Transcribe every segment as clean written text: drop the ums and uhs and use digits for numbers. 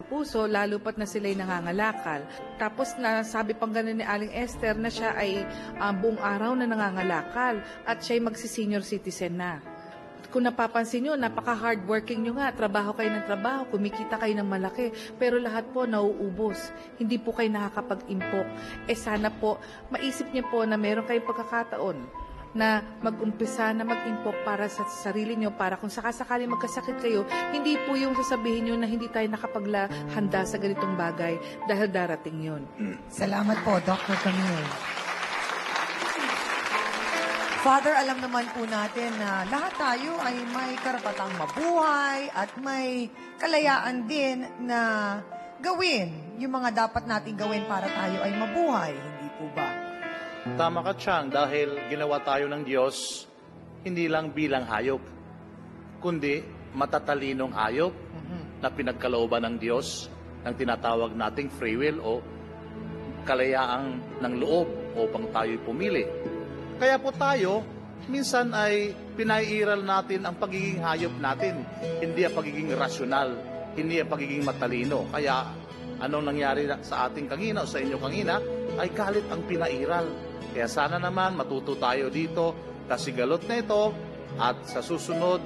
puso, lalo pat na sila'y nangangalakal. Tapos nasabi pang gano'n ni Aling Esther na siya ay buong araw na nangangalakal at siya'y magsi-senior citizen na. Kung napapansin nyo, napaka-hardworking nyo nga, trabaho kayo ng trabaho, kumikita kayo ng malaki, pero lahat po nauubos. Hindi po kayo nakakapag-impok. Sana po, maisip niyo po na meron kayong pagkakataon na mag-umpisa na mag-impok para sa sarili nyo, para kung sakasakali magkasakit kayo, hindi po yung sasabihin nyo na hindi tayo nakapaghanda sa ganitong bagay dahil darating yun. Salamat po, Dr. Camille. Father, alam naman po natin na lahat tayo ay may karapatang mabuhay at may kalayaan din na gawin yung mga dapat nating gawin para tayo ay mabuhay. Hindi po ba? Tama ka, Chang, dahil ginawa tayo ng Diyos hindi lang bilang hayop, kundi matatalinong hayop na pinagkalooban ng Diyos ng tinatawag nating free will o kalayaang ng loob upang tayo'y pumili. Kaya po tayo, minsan ay pinaiiral natin ang pagiging hayop natin, hindi ang pagiging rasyonal, hindi ang pagiging matalino. Kaya anong nangyari sa ating kangina o sa inyo kangina ay galit ang pinairal. Kaya sana naman matuto tayo dito kasi galot na ito at sa susunod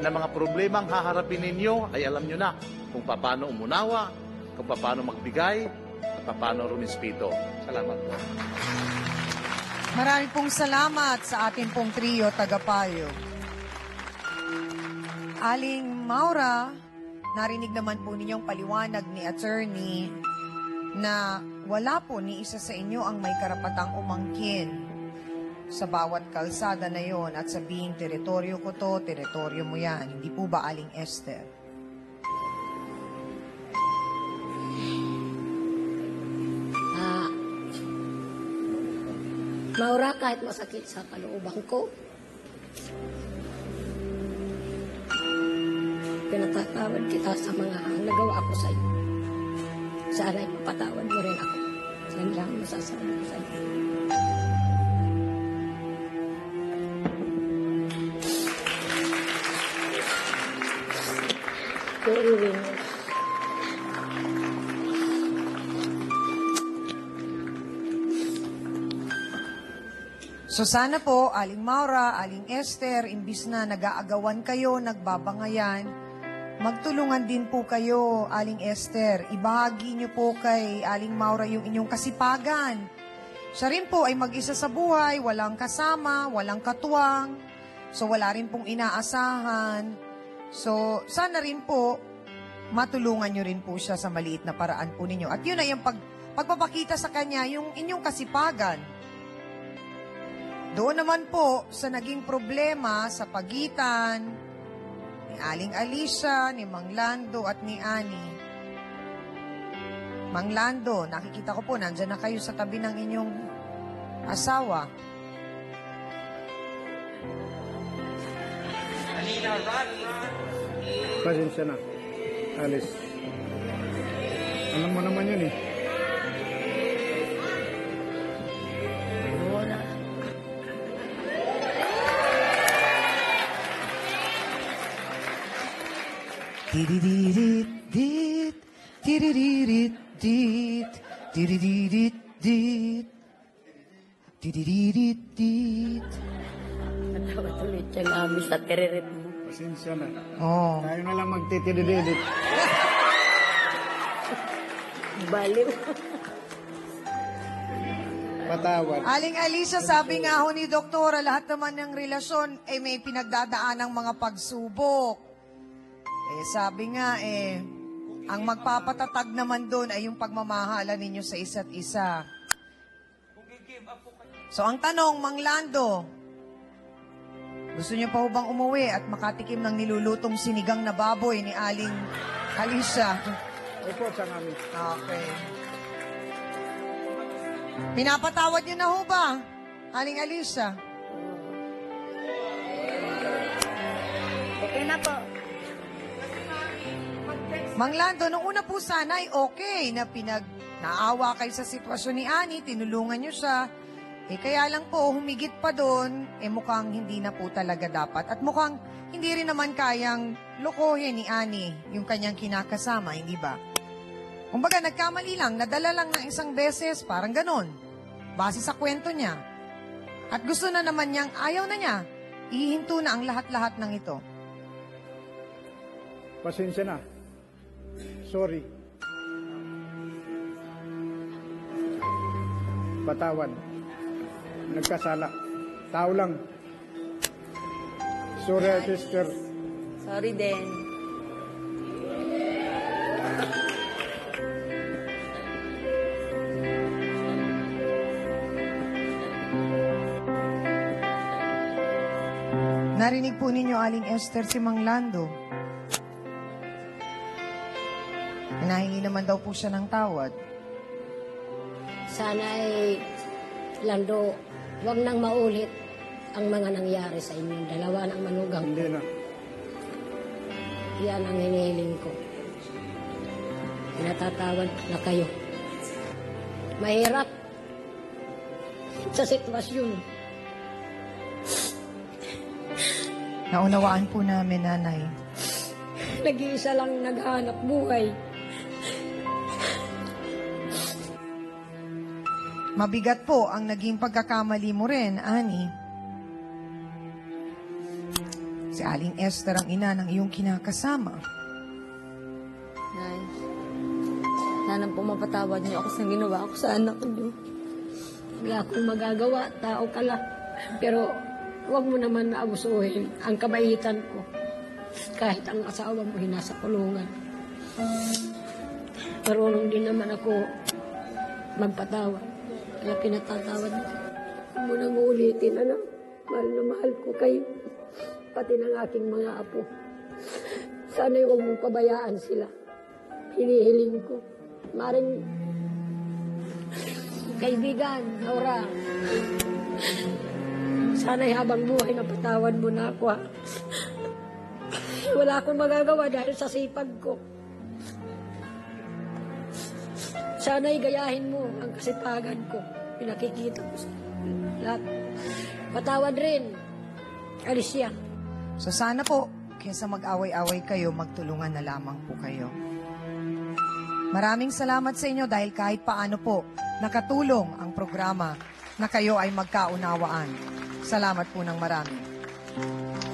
na mga problemang haharapin ninyo ay alam nyo na kung paano umunawa, kung paano magbigay at paano rumispito. Salamat po. Maraming pong salamat sa ating pong trio tagapayo. Aling Maura, narinig naman po ninyong paliwanag ni attorney na wala po ni isa sa inyo ang may karapatang umangkin sa bawat kalsada na yon at sabihin, teritoryo ko to, teritoryo mo yan. Hindi po ba, Aling Esther? Maura, kahit masakit sa kalooban ko, pinatatawad kita sa mga nagawa ko sa iyo. Sana'y mapatawad mo rin ako. Yan lang ang masasabi ko sa iyo. So sana po, Aling Maura, Aling Esther, imbis na nag-aagawan kayo, nagbabangayan, magtulungan din po kayo, Aling Esther. Ibahagi niyo po kay Aling Maura yung inyong kasipagan. Siya rin po ay mag-isa sa buhay, walang kasama, walang katuwang. So wala rin pong inaasahan. So sana rin po, matulungan niyo rin po siya sa maliit na paraan po ninyo. At yun ay yung pagpapakita sa kanya, yung inyong kasipagan. Doon naman po sa naging problema sa pagitan ni Aling Alicia, ni Mang Lando at ni Annie. Mang Lando, nakikita ko po, nandyan na kayo sa tabi ng inyong asawa. Pasensya na, Alice. Alam mo naman yun eh. Tidididit, tidididit, tidididit, tidididit. Natawa tuloy siya namin sa teririt mo. Pasensya na. Oh. Tayo na lang magtitididit. Baliw. Patawad. Aling Alicia, sabi nga ho ni Doktora, lahat naman ng relasyon ay may pinagdadaan ng mga pagsubok. Sabi nga ang magpapatatag naman doon ay yung pagmamahala ninyo sa isa't isa. So ang tanong, Mang Lando, gusto niyo pa ho bang umuwi at makatikim ng nilulutong sinigang na baboy ni Aling Alicia? Opo, sa namin. Okay. Pinapatawad niyo na ho ba, Aling Alicia? Okay na po. Mang Lando, nung una po sana ay okay na naawa kayo sa sitwasyon ni Annie, tinulungan niyo siya. Kaya lang po, humigit pa doon, mukhang hindi na po talaga dapat. At mukhang hindi rin naman kayang lokohin ni Annie yung kanyang kinakasama, hindi ba? Kumbaga, nagkamali lang, nadala lang ng isang beses, parang ganon. Base sa kwento niya. At gusto na naman niyang, ayaw na niya, ihinto na ang lahat-lahat ng ito. Pasensya na. Sorry. Patawad. Nagkasala. Tao lang. Sorry, sister. Sorry din. Narinig po ninyo, Aling Esther, si Mang Lando. Hinahingi naman daw po siya ng tawad. Sana ay, Lando, huwag nang maulit ang mga nangyari sa inyong dalawa ng manugang. Hindi na. Yan ang hinihiling ko. Natatawad na kayo. Mahirap sa sitwasyon. Naunawaan po namin, Nanay. Nag-iisa lang naghahanap buhay. Mabigat po ang naging pagkakamali mo rin, Ani. Si Aling Esther ang ina ng iyong kinakasama. Nay, sana po mapatawad niyo ako sa ginawa ko sa anak niyo. Wala akong magagawa, tao ka lang. Pero huwag mo naman naabusuhin ang kabaitan ko. Kahit ang asawa mo hinasa kulungan. Marunong din naman ako magpatawad. Kaya pinatatawad mo. Huwag mo nang uulitin, anak. Mahal na mahal ko kayo. Pati ng aking mga apo. Sana'y huwag mong pabayaan sila. Hinihiling ko. Maring kaibigan, Laura. Sana'y habang buhay napatawad mo na ako, ha? Wala akong magagawa dahil sa sipag ko. Sana'y gayahin mo ang kasipagan ko. Pinakikita ko sa lahat. Patawad rin, Alicia. So sana po, kaysa mag-away-away kayo, magtulungan na lamang po kayo. Maraming salamat sa inyo dahil kahit paano po, nakatulong ang programa na kayo ay magkaunawaan. Salamat po ng marami.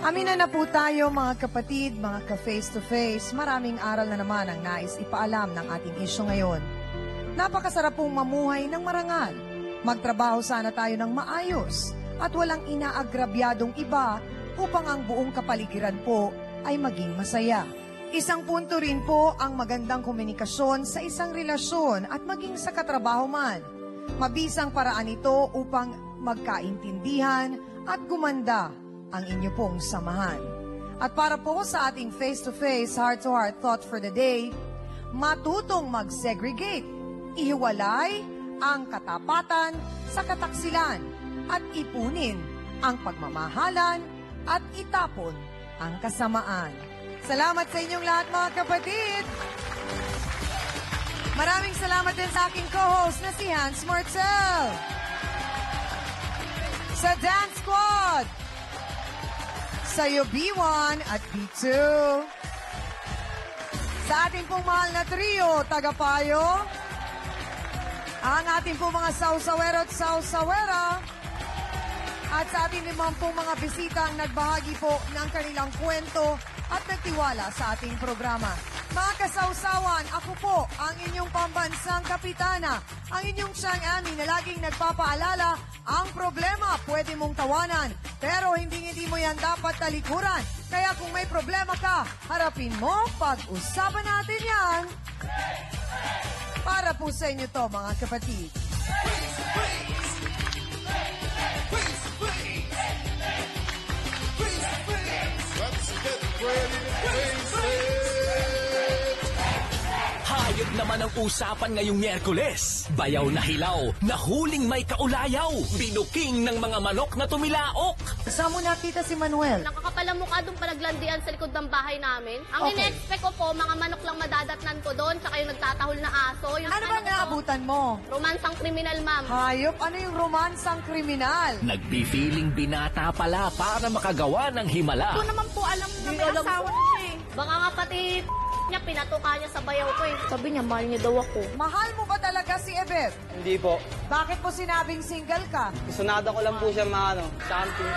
Aminan na po tayo mga kapatid, mga ka-face-to-face. Maraming aral na naman ang nais ipaalam ng ating isyu ngayon. Napakasarap pong mamuhay ng marangal. Magtrabaho sana tayo ng maayos at walang inaagrabyadong iba upang ang buong kapaligiran po ay maging masaya. Isang punto rin po ang magandang komunikasyon sa isang relasyon at maging sa katrabaho man. Mabisang paraan ito upang magkaintindihan at gumanda ang inyo pong samahan. At para po sa ating face-to-face, heart-to-heart thought for the day, matutong mag-segregate, ihiwalay ang katapatan sa kataksilan at ipunin ang pagmamahalan at itapon ang kasamaan. Salamat sa inyong lahat mga kapatid! Maraming salamat din sa aking co-host na si Hans Marcel. Sa Dance Squad, sa B1 at B2. Sa ating pong mahal na trio, Tagapayo, ang ating pong mga sausawero at sausawera, at sa ating limang pong mga bisita ang nagbahagi po ng kanilang kwento at nagtiwala sa ating programa. Mga kasawsawan, ako po ang inyong pambansang kapitana, ang inyong siyang Ami na laging nagpapaalala, ang problema pwede mong tawanan, pero hindi mo yan dapat talikuran. Kaya kung may problema ka, harapin mo, pag-usapan natin yan. Para po sa inyo to, mga kapatid. Hayop naman ang usapan ngayong Miyerkules. Bayaw na hilaw, nahuling may kaulayaw, binuking ng mga manok na tumilaok. Saan mo nakita si Manuel? Nakakapalamukha doon palaglandian sa likod ng bahay namin. Ang Okay. in-expect ko po, mga manok lang madadatnan ko doon, tsaka yung nagtatahol na aso. Yung Ano ba ko, naabutan mo? romansang kriminal, ma'am. Hayop, ano yung romansang kriminal? Nagbi-feeling binata pala para makagawa ng himala. Hindi naman po alam na may asawa na siya eh. Baka nga pati niya, pinatuka niya sa bayaw ko eh. Sabi niya, mahal niya daw ako. Mahal mo ba talaga si Ebet? Hindi po. Bakit mo sinabing single ka? Isunada ko lang po siya something.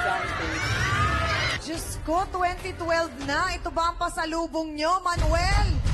Diyos ko, 2012 na. Ito ba ang pasalubong nyo, Manuel?